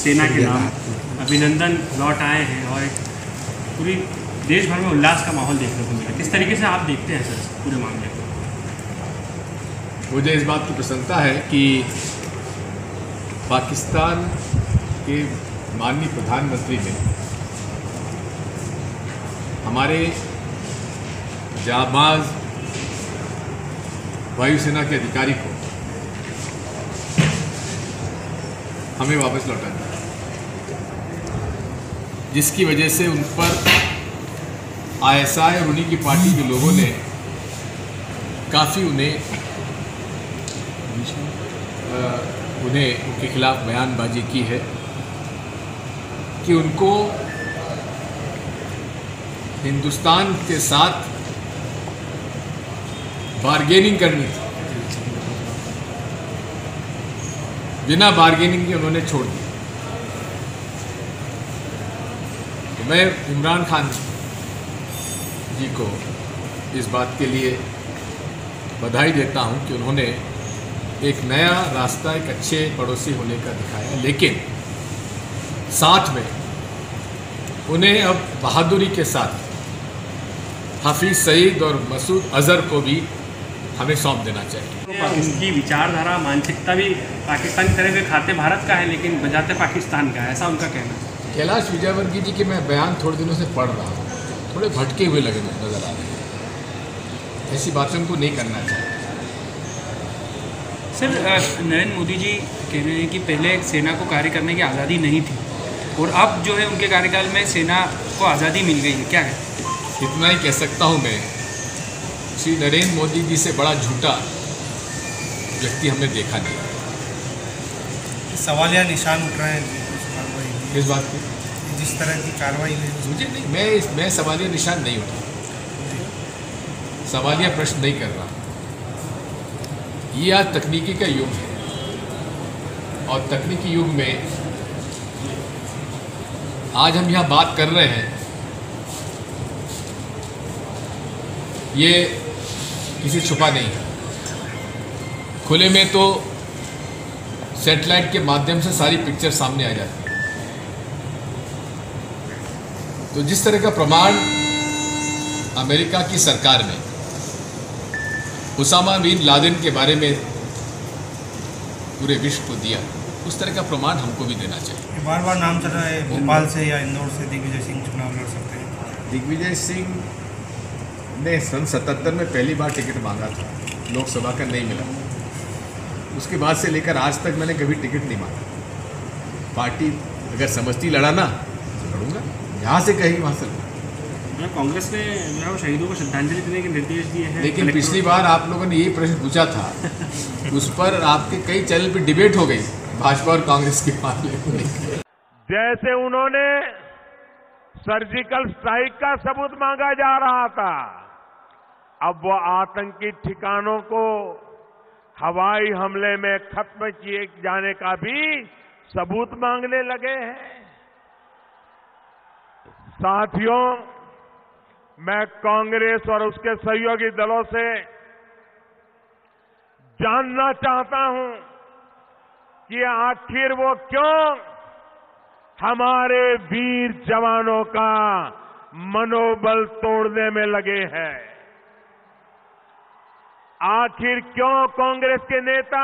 सेना के नाम अभिनंदन लौट आए हैं और एक पूरी देश भर में उल्लास का माहौल देखने को मिला। किस तरीके से आप देखते हैं सर पूरे मामले को? मुझे इस बात की प्रसन्नता है कि पाकिस्तान के माननीय प्रधानमंत्री ने हमारे जाबाज वायुसेना के अधिकारी को हमें वापस लौटा दिया, जिसकी वजह से उन पर आईएसआई और उन्हीं की पार्टी के लोगों ने काफ़ी उनके खिलाफ बयानबाजी की है कि उनको हिंदुस्तान के साथ बार्गेनिंग करनी थी, बिना बार्गेनिंग के उन्होंने छोड़ दिया। तो मैं इमरान खान जी को इस बात के लिए बधाई देता हूं कि उन्होंने एक नया रास्ता एक अच्छे पड़ोसी होने का दिखाया, लेकिन साथ में उन्हें अब बहादुरी के साथ हाफिज सईद और मसूद अजहर को भी हमें सौंप देना चाहिए। उनकी विचारधारा मानसिकता भी पाकिस्तान की तरह के खाते भारत का है लेकिन बजाते पाकिस्तान का है, ऐसा उनका कहना है। कैलाश विजयवर्गीय जी के मैं बयान थोड़े दिनों से पढ़ रहा हूँ, थोड़े भटके हुए लगे नजर आ रहे हैं। ऐसी बातें उनको नहीं करना चाहिए। सर नरेंद्र मोदी जी कह रहे हैं कि पहले सेना को कार्य करने की आज़ादी नहीं थी और अब जो है उनके कार्यकाल में सेना को आज़ादी मिल गई है, क्या है? इतना ही कह सकता हूँ मैं, श्री नरेंद्र मोदी जी से बड़ा झूठा व्यक्ति हमने देखा नहीं। सवालिया निशान उठ रहे हैं इस बात की, जिस तरह की कार्रवाई हुई मुझे नहीं, मैं सवालिया निशान नहीं उठा, सवालिया प्रश्न नहीं कर रहा। ये आज तकनीकी का युग है और तकनीकी युग में आज हम यहाँ बात कर रहे हैं, ये किसी छुपा नहीं है। खुले में तो सैटेलाइट के माध्यम से सारी पिक्चर सामने आ जाती है। तो जिस तरह का प्रमाण अमेरिका की सरकार ने उसामा बिन लादेन के बारे में पूरे विश्व को दिया, उस तरह का प्रमाण हमको भी देना चाहिए। बार बार नाम चल रहा है भोपाल से या इंदौर से दिग्विजय सिंह चुनाव लड़ सकते हैं। दिग्विजय सिंह ने सन 77 में पहली बार टिकट मांगा था, लोकसभा का नहीं मिला। उसके बाद से लेकर आज तक मैंने कभी टिकट नहीं मांगा। पार्टी अगर समझती लड़ाना तो लड़ूंगा, यहाँ से कहीं वहाँ से। कांग्रेस ने शहीदों को श्रद्धांजलि देने के निर्देश दिए हैं, लेकिन पिछली बार आप लोगों ने यही प्रश्न पूछा था, उस पर आपके कई चैनल पर डिबेट हो गई भाजपा और कांग्रेस के मामले में। जैसे उन्होंने सर्जिकल स्ट्राइक का सबूत मांगा जा रहा था, अब वो आतंकी ठिकानों को हवाई हमले में खत्म किए जाने का भी सबूत मांगने लगे हैं। साथियों, मैं कांग्रेस और उसके सहयोगी दलों से जानना चाहता हूं कि आखिर वो क्यों हमारे वीर जवानों का मनोबल तोड़ने में लगे हैं। आखिर क्यों कांग्रेस के नेता,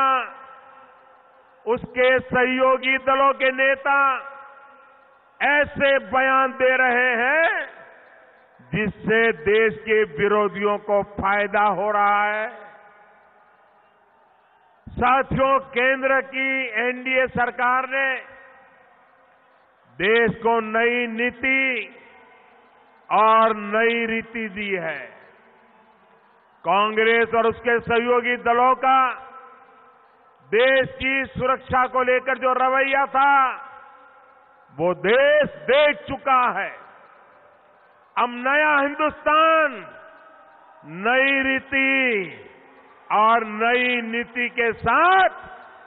उसके सहयोगी दलों के नेता ऐसे बयान दे रहे हैं जिससे देश के विरोधियों को फायदा हो रहा है। साथियों, केंद्र की एनडीए सरकार ने देश को नई नीति और नई रीति दी है। कांग्रेस और उसके सहयोगी दलों का देश की सुरक्षा को लेकर जो रवैया था, वो देश देख चुका है। अब नया हिंदुस्तान नई रीति और नई नीति के साथ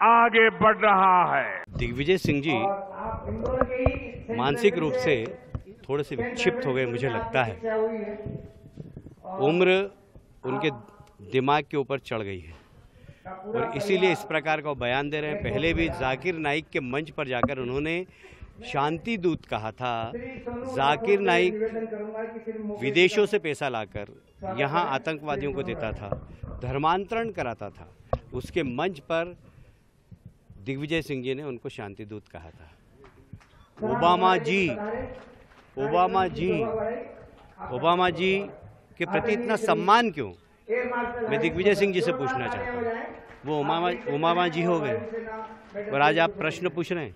आगे बढ़ रहा है। दिग्विजय सिंह जी मानसिक रूप से थोड़े से विक्षिप्त हो गए, मुझे लगता है। उम्र उनके दिमाग के ऊपर चढ़ गई है। और इसीलिए इस प्रकार का बयान दे रहे हैं। पहले भी जाकिर नाइक के मंच पर जाकर उन्होंने शांति दूत कहा था। जाकिर नाइक विदेशों से पैसा लाकर यहाँ आतंकवादियों को देता था, धर्मांतरण कराता था। उसके मंच पर दिग्विजय सिंह जी ने उनको शांति दूत कहा था। ओबामा जी के प्रति इतना सम्मान क्यों? मैं दिग्विजय सिंह जी से पूछना चाहता हूँ। वो ओबामा जी हो गए और आज आप प्रश्न पूछ रहे हैं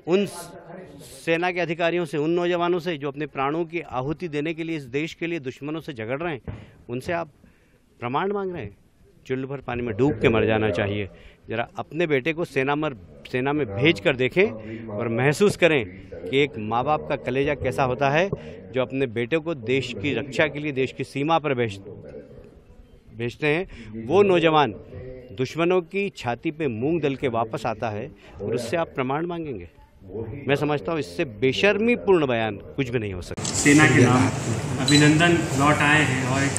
उन सेना के अधिकारियों से, उन नौजवानों से जो अपने प्राणों की आहुति देने के लिए इस देश के लिए दुश्मनों से झगड़ रहे हैं, उनसे आप प्रमाण मांग रहे हैं। चुल्लू भर पानी में डूब के मर जाना चाहिए। जरा अपने बेटे को सेना में भेज कर देखें और महसूस करें कि एक माँ बाप का कलेजा कैसा होता है जो अपने बेटे को देश की रक्षा के लिए देश की सीमा पर भेजते हैं। वो नौजवान दुश्मनों की छाती पे मूंग दल के वापस आता है और उससे आप प्रमाण मांगेंगे। मैं समझता हूँ इससे बेशर्मीपूर्ण बयान कुछ भी नहीं हो सकता। सेना के नाम अभिनंदन लौट आए हैं और एक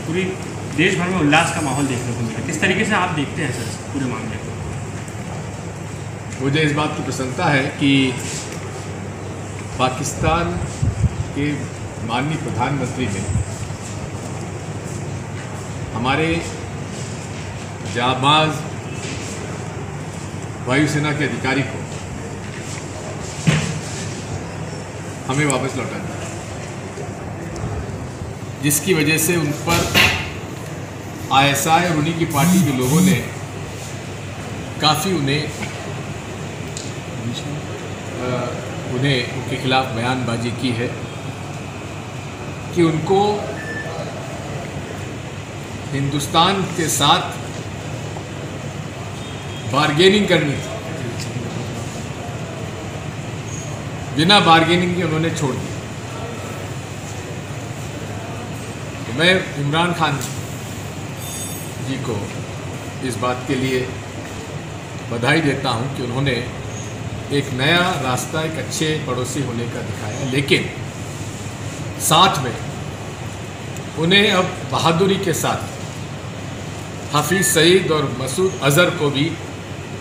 पूरी देश भर में उल्लास का माहौल देखने को मिला। किस तरीके से आप देखते हैं सर पूरे मामले को? मुझे इस बात की प्रसन्नता है कि पाकिस्तान के माननीय प्रधानमंत्री ने हमारे जाबाज वायुसेना के अधिकारी को हमें वापस लौटा दिया, जिसकी वजह से उन पर आईएसआई और उन्हीं की पार्टी के लोगों ने काफ़ी उनके खिलाफ बयानबाजी की है कि उनको हिंदुस्तान के साथ बार्गेनिंग करनी थी। बिना बार्गेनिंग के उन्होंने छोड़ दिया। तो मैं इमरान खान जी को इस बात के लिए बधाई देता हूं कि उन्होंने एक नया रास्ता, एक अच्छे पड़ोसी होने का दिखाया, लेकिन साथ में उन्हें अब बहादुरी के साथ हाफिज सईद और मसूद अजहर को भी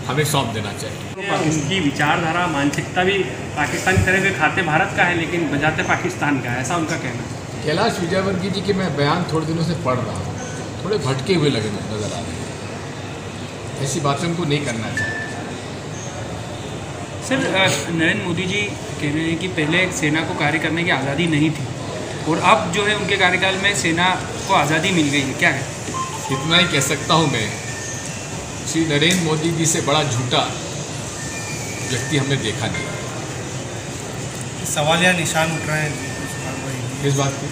हमें सौंप देना चाहिए। उनकी विचारधारा, मानसिकता भी पाकिस्तान की तरह के खाते भारत का है लेकिन बजाते पाकिस्तान का है, ऐसा उनका कहना है। कैलाश विजयवर्गीय जी के मैं बयान थोड़े दिनों से पढ़ रहा हूँ, थोड़े भटके हुए लगे नजर आ रहे हैं। ऐसी बातें उनको नहीं करना चाहिए। सर, नरेंद्र मोदी जी कह रहे हैं कि पहले सेना को कार्य करने की आज़ादी नहीं थी और अब जो है उनके कार्यकाल में सेना को आज़ादी मिल गई है, क्या है? इतना ही कह सकता हूँ मैं, श्री नरेंद्र मोदी जी से बड़ा झूठा व्यक्ति हमने देखा नहीं। सवालिया निशान उठ रहे हैं किस बात की?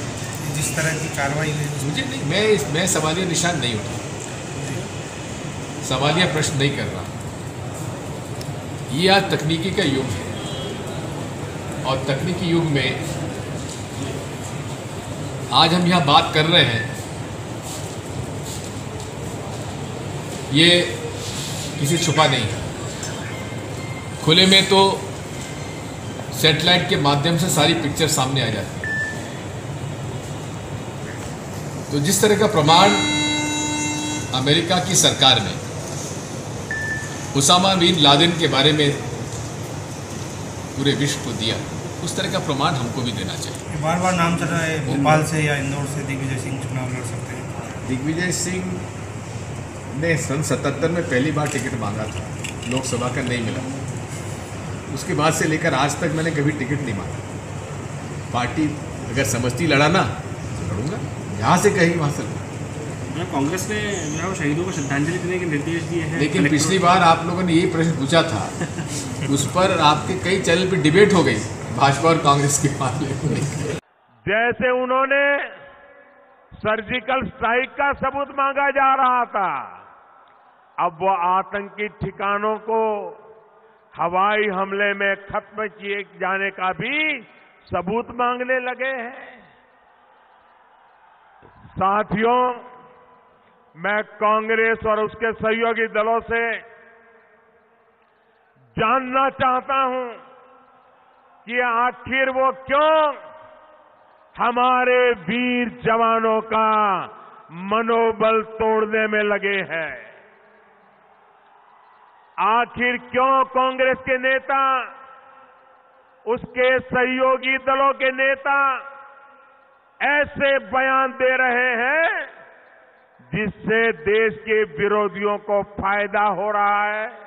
जिस तरह की कार्रवाई हुई मुझे नहीं, मैं सवालिया निशान नहीं उठा, सवालिया प्रश्न नहीं कर रहा। ये आज तकनीकी का युग है और तकनीकी युग में आज हम यहाँ बात कर रहे हैं, ये किसी छुपा नहीं है। खुले में तो सैटेलाइट के माध्यम से सारी पिक्चर सामने आ जाती है। तो जिस तरह का प्रमाण अमेरिका की सरकार ने उसामा बिन लादेन के बारे में पूरे विश्व को दिया, उस तरह का प्रमाण हमको भी देना चाहिए। बार बार नाम चल रहा है भोपाल से या इंदौर से दिग्विजय सिंह चुनाव लड़ सकते हैं। दिग्विजय सिंह ने सन 77 में पहली बार टिकट मांगा था, लोकसभा का नहीं मिला। उसके बाद से लेकर आज तक मैंने कभी टिकट नहीं मांगा। पार्टी अगर समझती लड़ा ना तो लड़ूंगा, यहाँ से कहीं वहाँ से लड़ूंगा। कांग्रेस ने शहीदों को श्रद्धांजलि देने के निर्देश दिए हैं, लेकिन पिछली बार आप लोगों ने यही प्रश्न पूछा था, उस पर आपके कई चैनल पर डिबेट हो गई भाजपा और कांग्रेस के मामले में। जैसे उन्होंने सर्जिकल स्ट्राइक का सबूत मांगा जा रहा था, अब वो आतंकी ठिकानों को हवाई हमले में खत्म किए जाने का भी सबूत मांगने लगे हैं। साथियों, मैं कांग्रेस और उसके सहयोगी दलों से जानना चाहता हूं कि आखिर वो क्यों हमारे वीर जवानों का मनोबल तोड़ने में लगे हैं। आखिर क्यों कांग्रेस के नेता, उसके सहयोगी दलों के नेता ऐसे बयान दे रहे हैं जिससे देश के विरोधियों को फायदा हो रहा है?